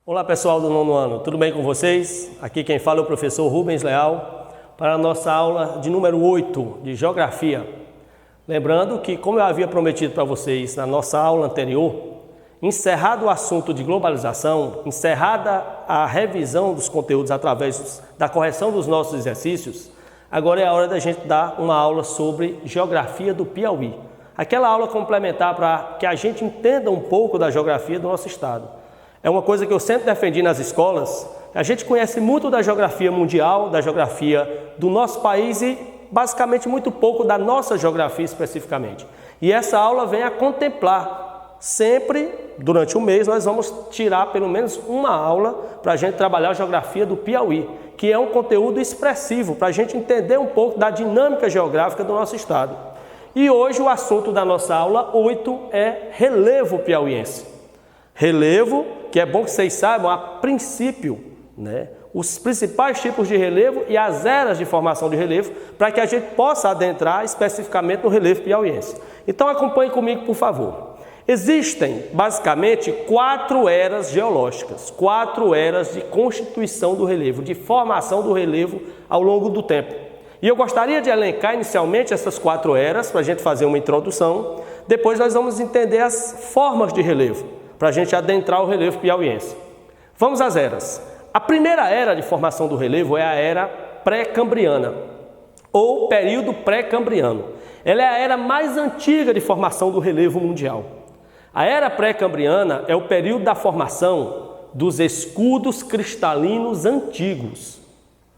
Olá pessoal do nono ano, tudo bem com vocês? Aqui quem fala é o professor Rubens Leal para a nossa aula de número 8 de Geografia. Lembrando que, como eu havia prometido para vocês na nossa aula anterior, encerrado o assunto de globalização, encerrada a revisão dos conteúdos através da correção dos nossos exercícios, agora é a hora da gente dar uma aula sobre Geografia do Piauí. Aquela aula complementar para que a gente entenda um pouco da geografia do nosso estado. É uma coisa que eu sempre defendi nas escolas. A gente conhece muito da geografia mundial, da geografia do nosso país e basicamente muito pouco da nossa geografia especificamente. E essa aula vem a contemplar. Sempre, durante o mês, nós vamos tirar pelo menos uma aula para a gente trabalhar a geografia do Piauí, que é um conteúdo expressivo para a gente entender um pouco da dinâmica geográfica do nosso estado. E hoje o assunto da nossa aula 8 é relevo piauiense. Relevo, que é bom que vocês saibam, a princípio, os principais tipos de relevo e as eras de formação de relevo, para que a gente possa adentrar especificamente no relevo piauiense. Então acompanhe comigo, por favor. Existem, basicamente, 4 eras geológicas, 4 eras de constituição do relevo, de formação do relevo ao longo do tempo. E eu gostaria de elencar inicialmente essas 4 eras, para a gente fazer uma introdução. Depois nós vamos entender as formas de relevo, para a gente adentrar o relevo piauiense. Vamos às eras. A primeira era de formação do relevo é a era pré-cambriana, ou período pré-cambriano. Ela é a era mais antiga de formação do relevo mundial. A era pré-cambriana é o período da formação dos escudos cristalinos antigos.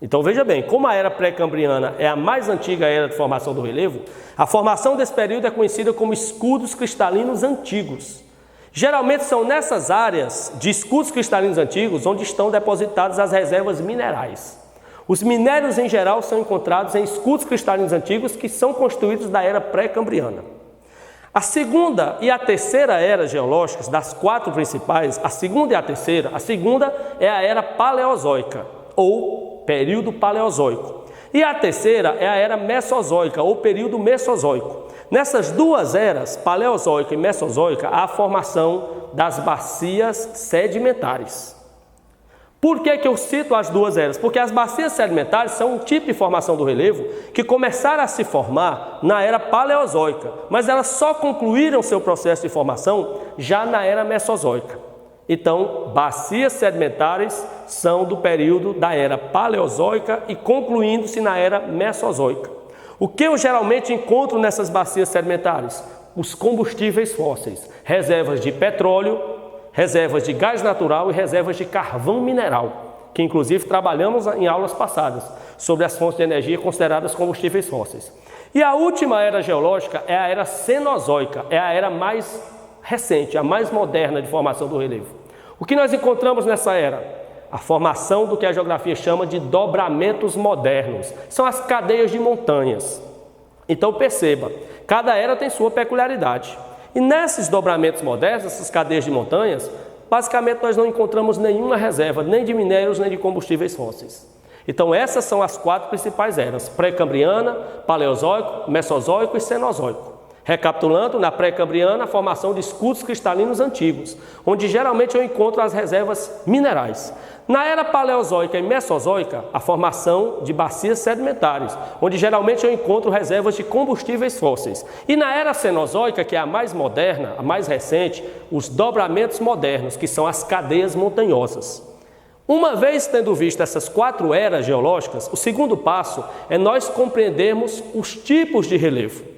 Então veja bem, como a era pré-cambriana é a mais antiga era de formação do relevo, a formação desse período é conhecida como escudos cristalinos antigos. Geralmente são nessas áreas de escudos cristalinos antigos onde estão depositadas as reservas minerais. Os minérios em geral são encontrados em escudos cristalinos antigos que são construídos da era pré-cambriana. A segunda e a terceira era geológicas, das 4 principais, a segunda e a terceira, a segunda é a era paleozoica, ou período paleozoico. E a terceira é a era mesozoica, ou período mesozoico. Nessas duas eras, paleozoica e mesozoica, há a formação das bacias sedimentares. Por que eu cito as duas eras? Porque as bacias sedimentares são um tipo de formação do relevo que começaram a se formar na era paleozoica, mas elas só concluíram seu processo de formação já na era mesozoica. Então, bacias sedimentares são do período da era paleozoica e concluindo-se na era mesozoica. O que eu geralmente encontro nessas bacias sedimentares? Os combustíveis fósseis, reservas de petróleo, reservas de gás natural e reservas de carvão mineral, que inclusive trabalhamos em aulas passadas sobre as fontes de energia consideradas combustíveis fósseis. E a última era geológica é a era cenozoica, é a era mais recente, a mais moderna de formação do relevo. O que nós encontramos nessa era? A formação do que a geografia chama de dobramentos modernos. São as cadeias de montanhas. Então perceba, cada era tem sua peculiaridade. E nesses dobramentos modernos, essas cadeias de montanhas, basicamente nós não encontramos nenhuma reserva, nem de minérios, nem de combustíveis fósseis. Então essas são as 4 principais eras: pré-cambriana, paleozoico, mesozoico e cenozoico. Recapitulando, na pré-cambriana, a formação de escudos cristalinos antigos, onde geralmente eu encontro as reservas minerais. Na era paleozoica e mesozoica, a formação de bacias sedimentares, onde geralmente eu encontro reservas de combustíveis fósseis. E na era cenozoica, que é a mais moderna, a mais recente, os dobramentos modernos, que são as cadeias montanhosas. Uma vez tendo visto essas 4 eras geológicas, o segundo passo é nós compreendermos os tipos de relevo.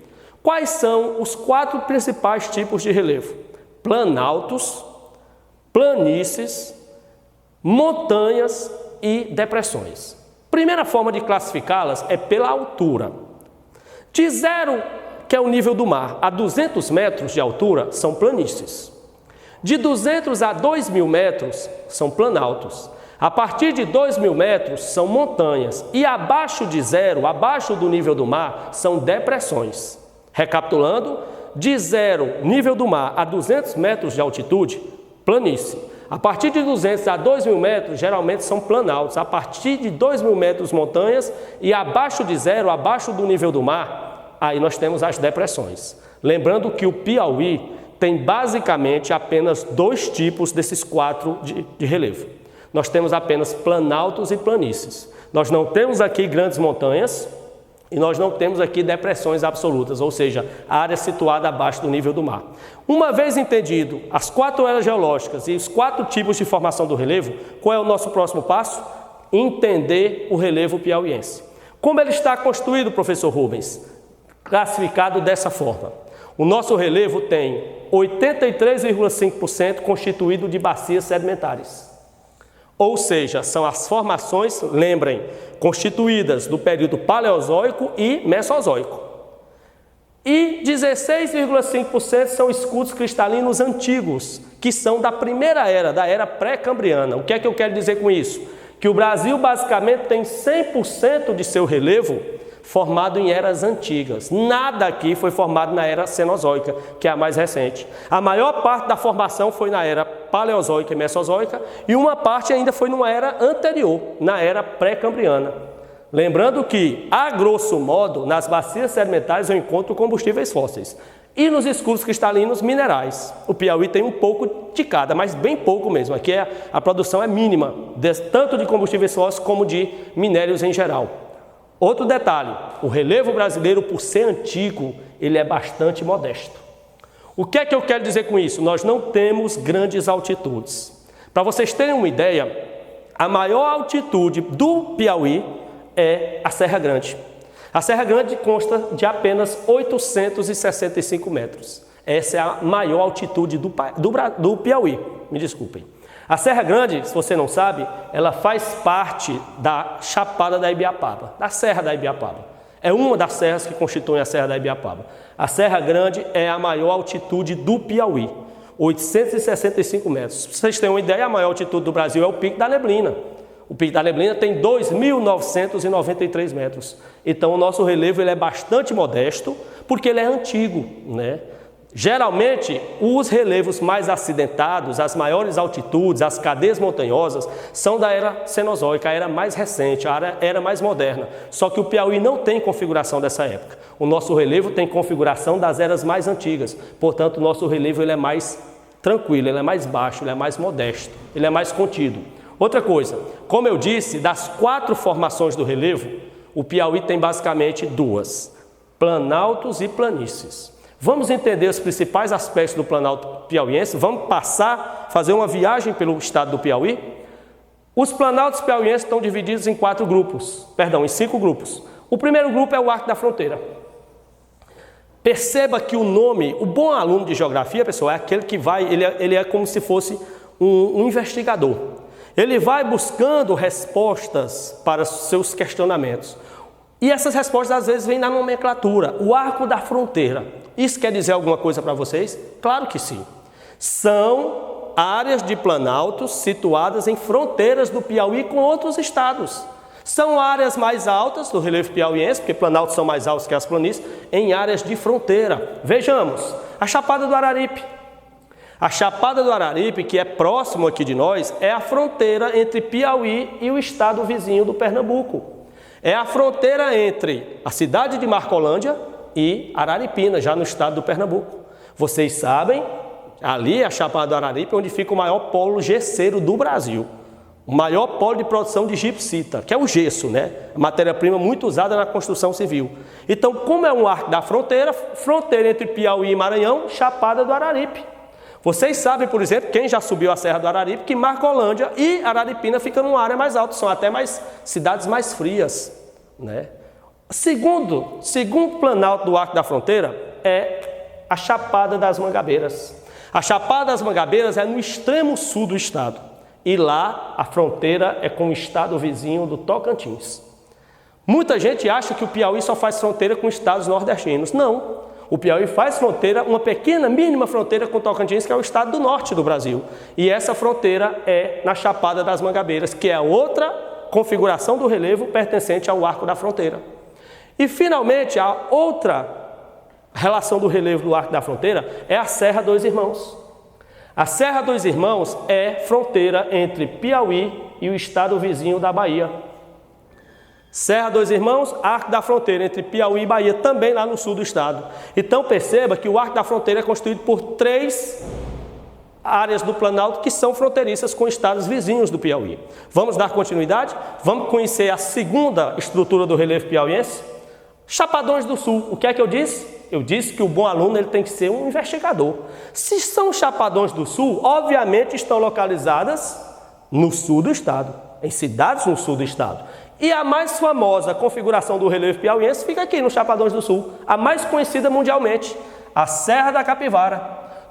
Quais são os 4 principais tipos de relevo? Planaltos, planícies, montanhas e depressões. Primeira forma de classificá-las é pela altura. De 0, que é o nível do mar, a 200 metros de altura, são planícies. De 200 a 2.000 metros, são planaltos. A partir de 2.000 metros, são montanhas. E abaixo de 0, abaixo do nível do mar, são depressões. Recapitulando, de 0, nível do mar, a 200 metros de altitude, planície. A partir de 200 a 2.000 metros, geralmente são planaltos. A partir de 2.000 metros, montanhas. E abaixo de 0, abaixo do nível do mar, aí nós temos as depressões. Lembrando que o Piauí tem basicamente apenas dois tipos desses quatro de relevo. Nós temos apenas planaltos e planícies. Nós não temos aqui grandes montanhas e nós não temos aqui depressões absolutas, ou seja, área situada abaixo do nível do mar. Uma vez entendido as quatro eras geológicas e os quatro tipos de formação do relevo, qual é o nosso próximo passo? Entender o relevo piauiense. Como ele está construído, professor Rubens? Classificado dessa forma. O nosso relevo tem 83,5% constituído de bacias sedimentares. Ou seja, são as formações, lembrem, constituídas do período Paleozoico e Mesozoico. E 16,5% são escudos cristalinos antigos, que são da primeira era, da era pré-cambriana. O que é que eu quero dizer com isso? Que o Brasil basicamente tem 100% de seu relevo formado em eras antigas. Nada aqui foi formado na era Cenozoica, que é a mais recente. A maior parte da formação foi na era Paleozoica e Mesozoica, e uma parte ainda foi numa era anterior, na era pré-cambriana. Lembrando que, a grosso modo, nas bacias sedimentares eu encontro combustíveis fósseis. E nos escudos cristalinos, minerais. O Piauí tem um pouco de cada, mas bem pouco mesmo. Aqui a produção é mínima, tanto de combustíveis fósseis como de minérios em geral. Outro detalhe, o relevo brasileiro, por ser antigo, ele é bastante modesto. O que é que eu quero dizer com isso? Nós não temos grandes altitudes. Para vocês terem uma ideia, a maior altitude do Piauí é a Serra Grande. A Serra Grande consta de apenas 865 metros. Essa é a maior altitude do Piauí, me desculpem. A Serra Grande, se você não sabe, ela faz parte da Chapada da Ibiapaba, da Serra da Ibiapaba. É uma das serras que constituem a Serra da Ibiapaba. A Serra Grande é a maior altitude do Piauí, 865 metros. Para vocês terem uma ideia, a maior altitude do Brasil é o Pico da Neblina. O Pico da Neblina tem 2.993 metros. Então, o nosso relevo ele é bastante modesto, porque ele é antigo, né? Geralmente, os relevos mais acidentados, as maiores altitudes, as cadeias montanhosas, são da era Cenozoica, a era mais recente, a era mais moderna. Só que o Piauí não tem configuração dessa época. O nosso relevo tem configuração das eras mais antigas. Portanto, o nosso relevo ele é mais tranquilo, ele é mais baixo, ele é mais modesto, ele é mais contido. Outra coisa, como eu disse, das quatro formações do relevo, o Piauí tem basicamente duas, planaltos e planícies. Vamos entender os principais aspectos do planalto piauiense, vamos fazer uma viagem pelo estado do Piauí. Os planaltos piauienses estão divididos em em 5 grupos. O primeiro grupo é o Arco da Fronteira. Perceba que o nome, o bom aluno de geografia, pessoal, é aquele que ele é como se fosse um investigador. Ele vai buscando respostas para os seus questionamentos. E essas respostas às vezes vêm na nomenclatura, o Arco da Fronteira. Isso quer dizer alguma coisa para vocês? Claro que sim. São áreas de planaltos situadas em fronteiras do Piauí com outros estados. São áreas mais altas do relevo piauiense, porque planaltos são mais altos que as planícies, em áreas de fronteira. Vejamos, a Chapada do Araripe. A Chapada do Araripe, que é próximo aqui de nós, é a fronteira entre Piauí e o estado vizinho do Pernambuco. É a fronteira entre a cidade de Marcolândia e Araripina, já no estado do Pernambuco. Vocês sabem, ali é a Chapada do Araripe, onde fica o maior polo gesseiro do Brasil. O maior polo de produção de gipsita, que é o gesso, né? Matéria-prima muito usada na construção civil. Então, como é um arco da fronteira, fronteira entre Piauí e Maranhão, Chapada do Araripe. Vocês sabem, por exemplo, quem já subiu a Serra do Araripe, que Marcolândia e Araripina ficam numa área mais alta, são até cidades mais frias, né? Segundo planalto do Arco da Fronteira é a Chapada das Mangabeiras. A Chapada das Mangabeiras é no extremo sul do estado. E lá a fronteira é com o estado vizinho do Tocantins. Muita gente acha que o Piauí só faz fronteira com estados nordestinos. Não. O Piauí faz fronteira, uma pequena, mínima fronteira com o Tocantins, que é o estado do norte do Brasil. E essa fronteira é na Chapada das Mangabeiras, que é a outra configuração do relevo pertencente ao Arco da Fronteira. E, finalmente, a outra relação do relevo do Arco da Fronteira é a Serra dos Irmãos. A Serra dos Irmãos é fronteira entre Piauí e o estado vizinho da Bahia. Serra dos Irmãos, Arco da Fronteira, entre Piauí e Bahia, também lá no sul do estado. Então perceba que o Arco da Fronteira é constituído por 3 áreas do Planalto que são fronteiriças com estados vizinhos do Piauí. Vamos dar continuidade? Vamos conhecer a segunda estrutura do relevo piauiense? Chapadões do Sul. O que é que eu disse? Eu disse que o bom aluno ele tem que ser um investigador. Se são Chapadões do Sul, obviamente estão localizadas no sul do estado, em cidades no sul do estado. E a mais famosa configuração do relevo piauiense fica aqui no Chapadões do Sul, a mais conhecida mundialmente, a Serra da Capivara.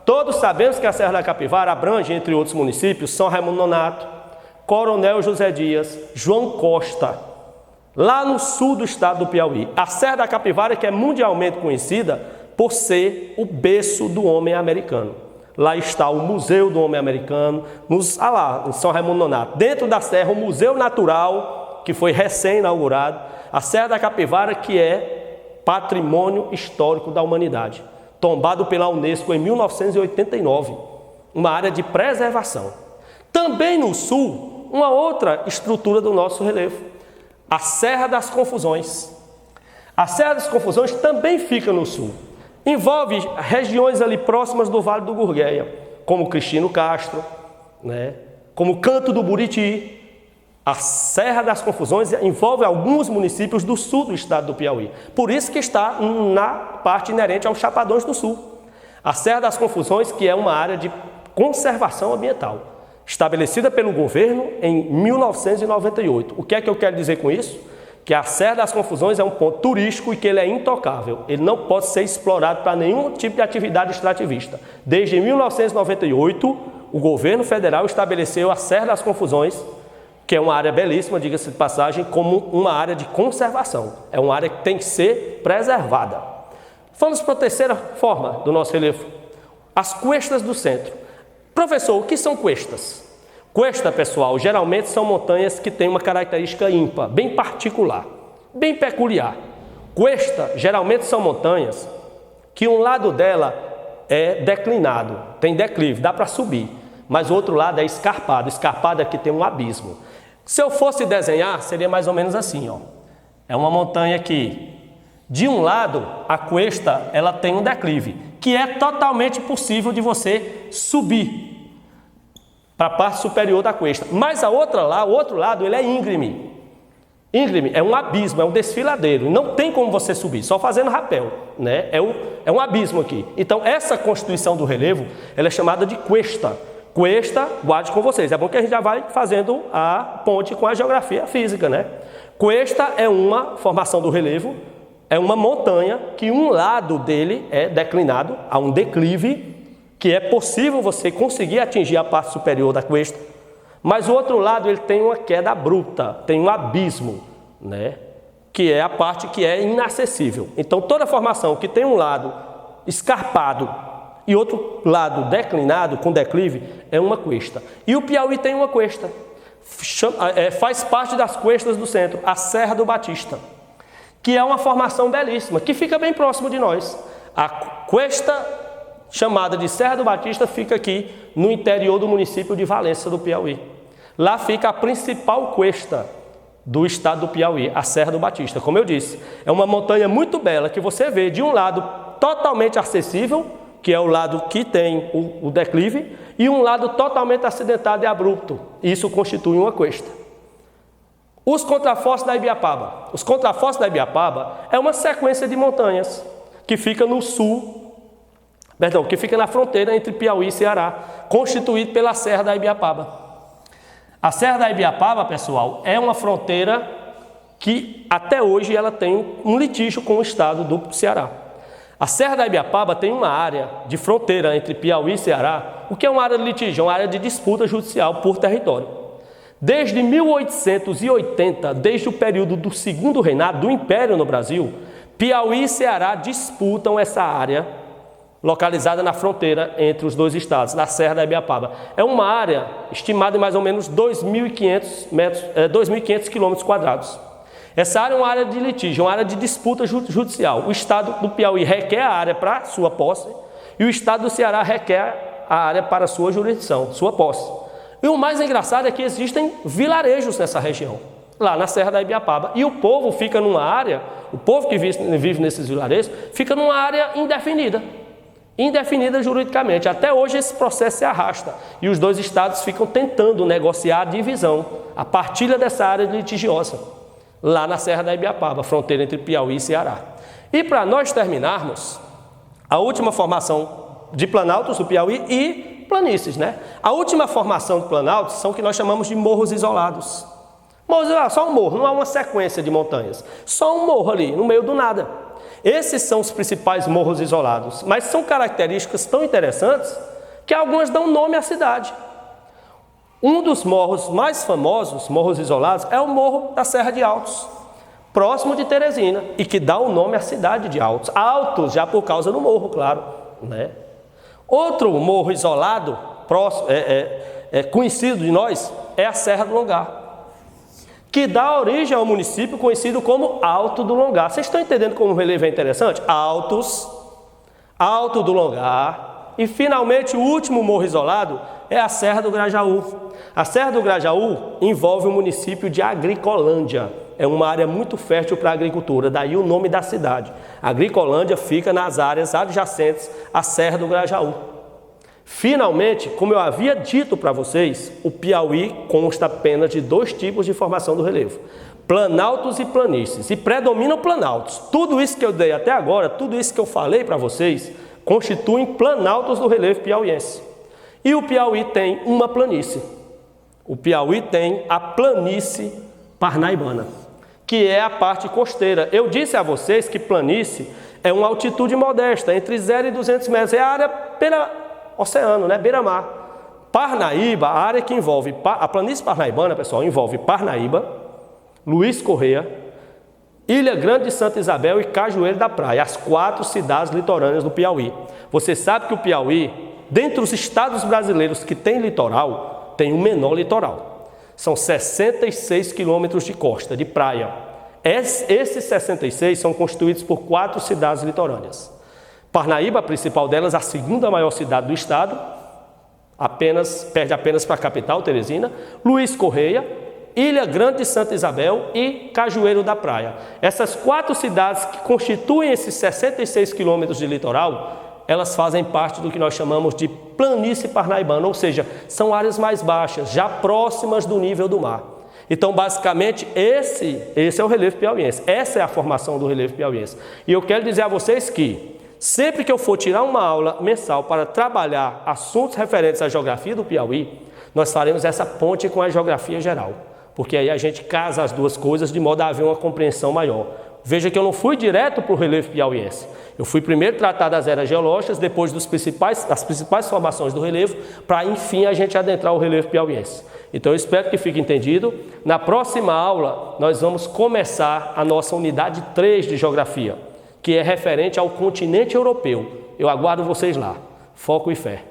Todos sabemos que a Serra da Capivara abrange, entre outros municípios, São Raimundo Nonato, Coronel José Dias, João Costa, lá no sul do estado do Piauí. A Serra da Capivara que é mundialmente conhecida por ser o berço do homem americano. Lá está o Museu do Homem Americano, lá, em São Raimundo Nonato. Dentro da serra, o Museu Natural, que foi recém-inaugurado. A Serra da Capivara, que é patrimônio histórico da humanidade, tombado pela Unesco em 1989, uma área de preservação. Também no sul, uma outra estrutura do nosso relevo, a Serra das Confusões. A Serra das Confusões também fica no sul. Envolve regiões ali próximas do Vale do Gurgueia, como Cristino Castro, como Canto do Buriti. A Serra das Confusões envolve alguns municípios do sul do estado do Piauí. Por isso que está na parte inerente aos Chapadões do Sul. A Serra das Confusões, que é uma área de conservação ambiental, estabelecida pelo governo em 1998. O que é que eu quero dizer com isso? Que a Serra das Confusões é um ponto turístico e que ele é intocável. Ele não pode ser explorado para nenhum tipo de atividade extrativista. Desde 1998, o governo federal estabeleceu a Serra das Confusões, que é uma área belíssima, diga-se de passagem, como uma área de conservação. É uma área que tem que ser preservada. Vamos para a terceira forma do nosso relevo. As cuestas do centro. Professor, o que são cuestas? Cuesta, pessoal, geralmente são montanhas que têm uma característica ímpar, bem particular, bem peculiar. Cuesta, geralmente são montanhas que um lado dela é declinado, tem declive, dá para subir, mas o outro lado é escarpado. Escarpado é que tem um abismo. Se eu fosse desenhar, seria mais ou menos assim, ó. É uma montanha que, de um lado, a cuesta, ela tem um declive, que é totalmente possível de você subir para a parte superior da cuesta. Mas o outro lado, ele é íngreme. Íngreme é um abismo, é um desfiladeiro. Não tem como você subir, só fazendo rapel, né? É um abismo aqui. Então, essa constituição do relevo, ela é chamada de cuesta. Cuesta, guarde com vocês. É bom que a gente já vai fazendo a ponte com a geografia física, né? Cuesta é uma formação do relevo, é uma montanha que um lado dele é declinado, há um declive, que é possível você conseguir atingir a parte superior da cuesta, mas o outro lado ele tem uma queda abrupta, tem um abismo, né? Que é a parte que é inacessível. Então toda formação que tem um lado escarpado e outro lado declinado, com declive, é uma cuesta. E o Piauí tem uma cuesta, faz parte das cuestas do centro, a Serra do Batista, que é uma formação belíssima, que fica bem próximo de nós. A cuesta chamada de Serra do Batista fica aqui no interior do município de Valença do Piauí. Lá fica a principal cuesta do estado do Piauí, a Serra do Batista. Como eu disse, é uma montanha muito bela que você vê de um lado totalmente acessível, que é o lado que tem o declive, e um lado totalmente acidentado e abrupto. Isso constitui uma cuesta. Os contrafortes da Ibiapaba. Os contrafortes da Ibiapaba é uma sequência de montanhas que fica no sul, que fica na fronteira entre Piauí e Ceará, constituído pela Serra da Ibiapaba. A Serra da Ibiapaba, pessoal, é uma fronteira que até hoje ela tem um litígio com o estado do Ceará. A Serra da Ibiapaba tem uma área de fronteira entre Piauí e Ceará. O que é uma área de litígio? É uma área de disputa judicial por território. Desde 1880, desde o período do segundo reinado do Império no Brasil, Piauí e Ceará disputam essa área localizada na fronteira entre os dois estados, na Serra da Ibiapaba. É uma área estimada em mais ou menos 2.500 quilômetros quadrados. Essa área é uma área de litígio, uma área de disputa judicial. O estado do Piauí requer a área para sua posse e o estado do Ceará requer a área para sua jurisdição, sua posse. E o mais engraçado é que existem vilarejos nessa região. lá na Serra da Ibiapaba. E o povo fica numa área, o povo que vive nesses vilarejos, fica numa área indefinida juridicamente. Até hoje esse processo se arrasta e os dois estados ficam tentando negociar a divisão, a partilha dessa área litigiosa, lá na Serra da Ibiapaba, fronteira entre Piauí e Ceará. E para nós terminarmos, a última formação de planaltos do Piauí e planícies, né? A última formação de planaltos são o que nós chamamos de morros isolados. Morros isolados, só um morro, não há uma sequência de montanhas, só um morro ali, no meio do nada. Esses são os principais morros isolados, mas são características tão interessantes que algumas dão nome à cidade. Um dos morros mais famosos, morros isolados, é o Morro da Serra de Altos, próximo de Teresina, e que dá o nome à cidade de Altos. Altos já por causa do morro, claro, né? Outro morro isolado, próximo, conhecido de nós, é a Serra do Longar, que dá origem ao município conhecido como Alto do Longar. Vocês estão entendendo como o relevo é interessante? Altos, Alto do Longar, e finalmente o último morro isolado é a Serra do Grajaú. A Serra do Grajaú envolve o município de Agricolândia. É uma área muito fértil para a agricultura, daí o nome da cidade. Agricolândia fica nas áreas adjacentes à Serra do Grajaú. Finalmente, como eu havia dito para vocês, o Piauí consta apenas de dois tipos de formação do relevo: planaltos e planícies, e predominam planaltos. Tudo isso que eu dei até agora, tudo isso que eu falei para vocês, constituem planaltos do relevo piauiense. E o Piauí tem uma planície. O Piauí tem a planície parnaibana, que é a parte costeira. Eu disse a vocês que planície é uma altitude modesta, entre 0 e 200 metros. É a área beira-oceano, né? Beira-mar. Parnaíba, a área que envolve... A planície parnaibana, pessoal, envolve Parnaíba, Luiz Correia, Ilha Grande de Santa Isabel e Cajueiro da Praia, as 4 cidades litorâneas do Piauí. Você sabe que o Piauí, dentre os estados brasileiros que tem litoral, tem o menor litoral. São 66 quilômetros de costa, de praia. Esses 66 são constituídos por 4 cidades litorâneas. Parnaíba, a principal delas, a segunda maior cidade do estado, perde apenas para a capital, Teresina, Luiz Correia, Ilha Grande de Santa Isabel e Cajueiro da Praia. Essas 4 cidades que constituem esses 66 quilômetros de litoral, elas fazem parte do que nós chamamos de planície parnaibana, ou seja, são áreas mais baixas, já próximas do nível do mar. Então, basicamente, esse é o relevo piauiense, essa é a formação do relevo piauiense. E eu quero dizer a vocês que, sempre que eu for tirar uma aula mensal para trabalhar assuntos referentes à geografia do Piauí, nós faremos essa ponte com a geografia geral, porque aí a gente casa as duas coisas de modo a haver uma compreensão maior. Veja que eu não fui direto para o relevo piauiense. Eu fui primeiro tratar das eras geológicas, depois das principais formações do relevo, para enfim a gente adentrar o relevo piauiense. Então eu espero que fique entendido. Na próxima aula nós vamos começar a nossa unidade 3 de geografia, que é referente ao continente europeu. Eu aguardo vocês lá. Foco e fé.